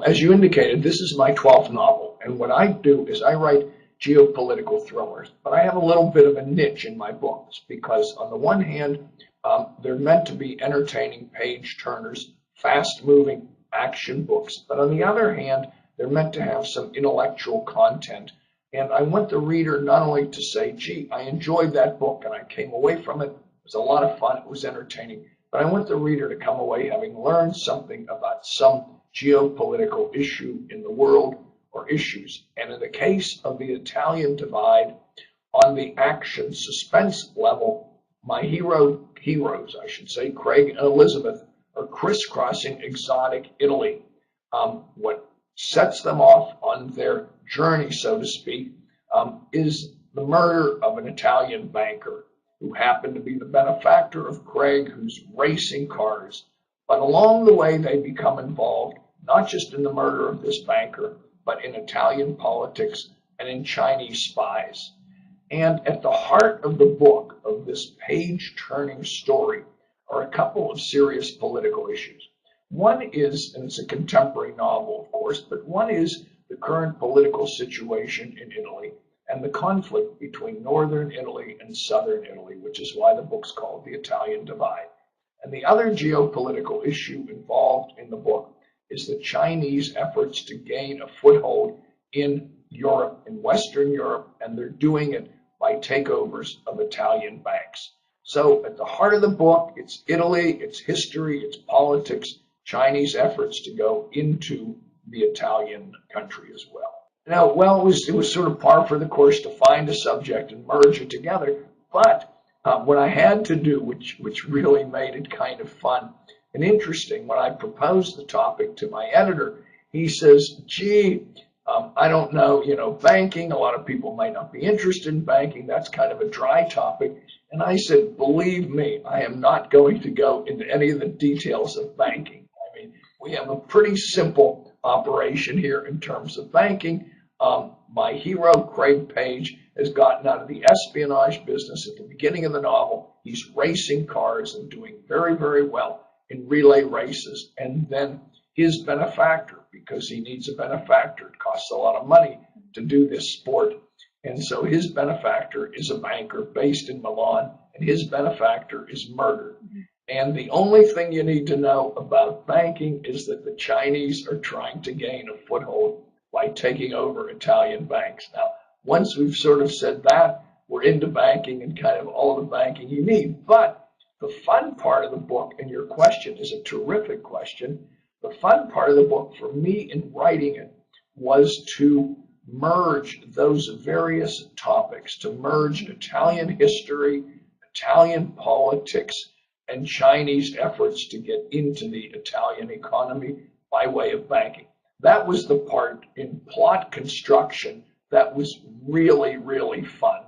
As you indicated, this is my 12th novel, and what I do is I write geopolitical thrillers, but I have a little bit of a niche in my books because on the one hand, they're meant to be entertaining page-turners, fast-moving action books, but on the other hand, they're meant to have some intellectual content. And I want the reader not only to say, gee, I enjoyed that book and I came away from it, it was a lot of fun, it was entertaining, but I want the reader to come away having learned something about some geopolitical issue in the world or issues. And in the case of the Italian divide, on the action suspense level, my heroes, I should say, Craig and Elizabeth, are crisscrossing exotic Italy. What sets them off on their journey, so to speak, is the murder of an Italian banker who happened to be the benefactor of Craig, who's racing cars. But along the way, they become involved not just in the murder of this banker, but in Italian politics and in Chinese spies. And at the heart of the book, of this page-turning story, are a couple of serious political issues. One is, and it's a contemporary novel, of course, but one is the current political situation in Italy and the conflict between northern Italy and southern Italy, which is why the book's called The Italian Divide. And the other geopolitical issue involved in the book is the Chinese efforts to gain a foothold in Europe, in Western Europe, and they're doing it by takeovers of Italian banks. So at the heart of the book, it's Italy, it's history, it's politics, Chinese efforts to go into the Italian country as well. Now, well, it was sort of par for the course to find a subject and merge it together, but what I had to do, which really made it kind of fun and interesting, when I proposed the topic to my editor, he says, gee, I don't know, banking, a lot of people might not be interested in banking, that's kind of a dry topic. And I said, believe me, I am not going to go into any of the details of banking. I mean, we have a pretty simple operation here in terms of banking. My hero, Craig Page, has gotten out of the espionage business at the beginning of the novel. He's racing cars and doing very, very well in relay races. And then his benefactor, because he needs a benefactor, it costs a lot of money to do this sport. And so his benefactor is a banker based in Milan, and his benefactor is murdered. And the only thing you need to know about banking is that the Chinese are trying to gain a foothold by taking over Italian banks. Now, once we've sort of said that, we're into banking and kind of all the banking you need. But the fun part of the book, and your question is a terrific question, the fun part of the book for me in writing it was to merge those various topics, to merge Italian history, Italian politics, and Chinese efforts to get into the Italian economy by way of banking. That was the part in plot construction that was really, really fun.